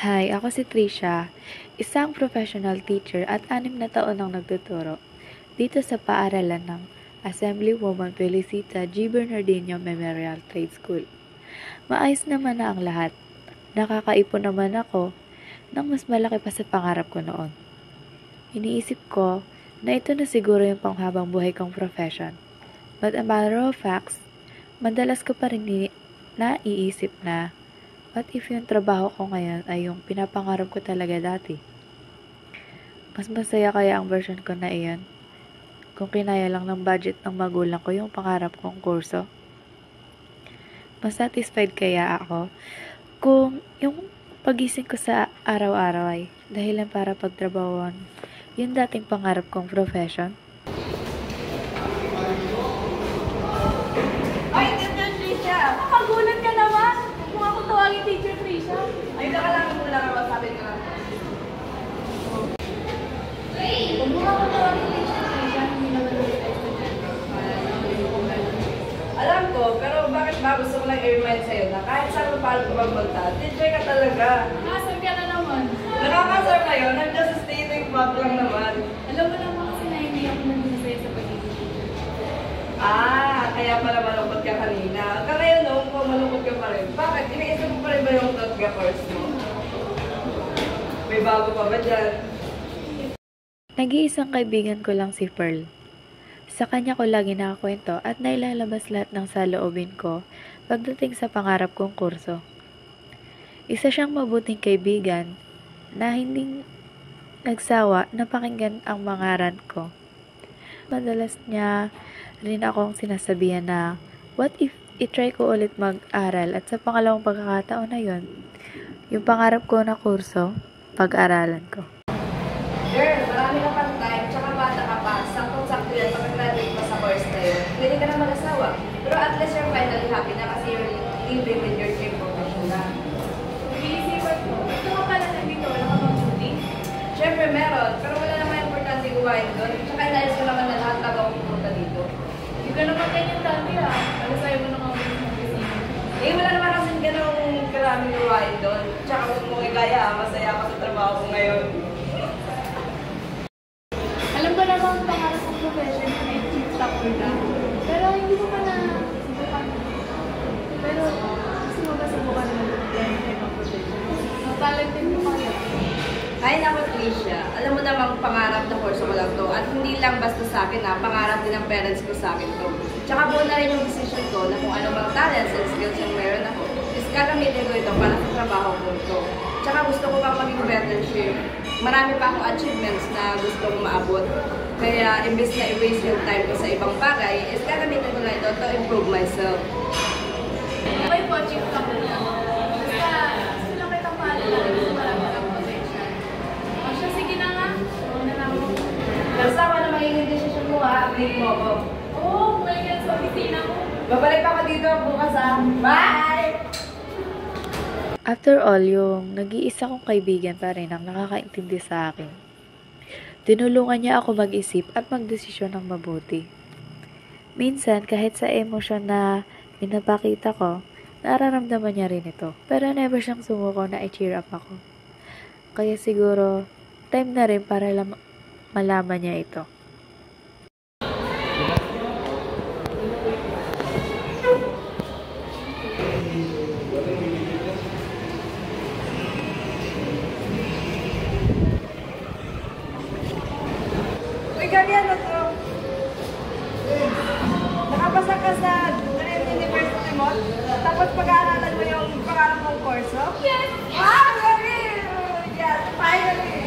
Hi, ako si Trisha, isang professional teacher at 6 na taon nang nagtuturo dito sa paaralan ng Assemblywoman Felicita G. Bernardino Memorial Trade School. Maayos naman na ang lahat. Nakakaipon naman ako ng mas malaki pa sa pangarap ko noon. Iniisip ko na ito na siguro yung panghabang buhay kong profession. But a matter of facts, madalas ko pa rin naiisip na what if yung trabaho ko ngayon ay yung pinapangarap ko talaga dati? Mas masaya kaya ang version ko na iyon kung kinaya lang ng budget ng magulang ko yung pangarap kong kurso? Mas satisfied kaya ako kung yung pagising ko sa araw-araw ay dahilan para pagtrabahuan yung dating pangarap kong profession? Ay, Teacher Trisha! Makagulat ka naman! Kung ako tawagin Teacher Trisha. Ayun na ka lang, muna ka masabi ka lang. Kung mo ako tawagin Teacher Trisha, hindi naman ulit ay alam ko, pero bakit ba gusto ko lang i-remind sa'yo na kahit saan mo paano ko magpunta, teacher ka talaga. Nakasar ka na naman. Nakakasar kayo? Nandiyan sa stating fact lang naman. Alam mo naman kasi na hindi ako nandun sa'yo sa pagiging teacher. Kaya pala malungkot ka kanina. Hanggang ngayon, no, kung malungkot ka pa rin. Bakit? Iniisip mo pa rin ba yung TOTGA course mo? May bago pa ba dyan? Nag-iisang kaibigan ko lang si Pearl. Sa kanya ko lagi nakakwento at nailalabas lahat ng saloobin ko pagdating sa pangarap kong kurso. Isa siyang mabuting kaibigan na hindi nagsawa na pakinggan ang mangaran ko. Madalas niya rin akong sinasabihan na what if itry ko ulit mag-aral at sa pangalawang pagkakataon na yon, yung pangarap ko na kurso, pag-aralan ko. Girl, marami ka pang time, tsaka bata ka pa. Saktong-sakto yan, pag-graduate pa sa course na yun. Pwede ka na mag-asawa. Pero at least you're finally happy na kasi you're living with your dream profession na. Iisipan ko, ito ka pala nandito, wala ka bang shooting? Siyempre meron, pero wala naman importante gawain doon. Tsaka inayos ko naman na lahat na ako pupunta dito. Hindi ka naman ganyan dati Para sa'yo mo nang ako ng opisina. Wala naman kasi ganong karaming gawain doon. Tsaka kung mo igaya, masaya ako sa trabaho ko ngayon. Alam ko naman pangarap ng profession ko na chief stopper ka. Pero hindi mo pa na subukan. Pero gusto mo ba subukan naman yung type of profession? Talented mo pa yan. Ay naku, Trisha. Alam mo namang pangarap na kurso ko lang to. At hindi lang basta sa akin pangarap din ng parents ko sa akin to. Tsaka buo na rin yung decision ko na kung ano bang talents and skills yung meron ako. Is gagamitin ko ito para sa trabaho ko ito. Tsaka gusto ko pang maging better chef. Marami pa akong achievements na gusto kong maabot. Kaya, imbes na i-waste yung time ko sa ibang bagay, is gagamitin ko na ito to improve myself. Okay po, Chief Stopper lang. Basta, gusto lang kitang paalala kasi marami kang potential. Asya, sige na nga. Oo na lang mo. Basta ako na magiging decision mo update mo ako. Oo, bumalik yan sa opisina ko. Babalik ako dito bukas Bye! After all, yung nag-iisa kong kaibigan pa rin ang nakakaintindi sa akin. Tinulungan niya ako mag-isip at magdesisyon ng mabuti. Minsan, kahit sa emosyon na pinapakita ko, nararamdaman niya rin ito. Pero never siyang sumuko na i-cheer up ako. Kaya siguro, time na rin para malaman niya ito. Ano to? Nakapasa ka sa Dream University mo? Tapos pag-aaralan mo yung pangarap mong kurso? Yes! Really? Yes, finally!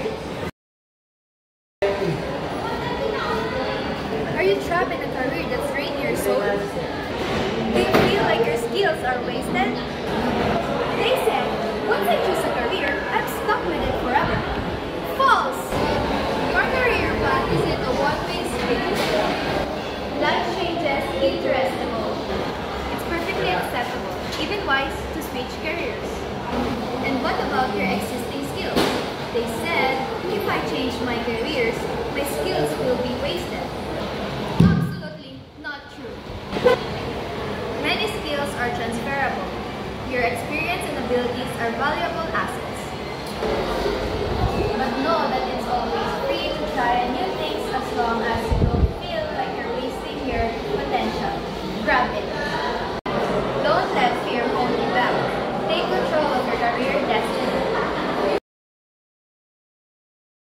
Are you trapped in a career that's drained your soul? Do you feel like your skills are wasted? They said, once I choose a career, I'm stuck with it forever. False! Your career path isn't a one-way street. Life changes, interests evolve. It's perfectly acceptable, even wise, to switch careers. And what about your existing skills? They said, if I change my careers, my skills will be wasted.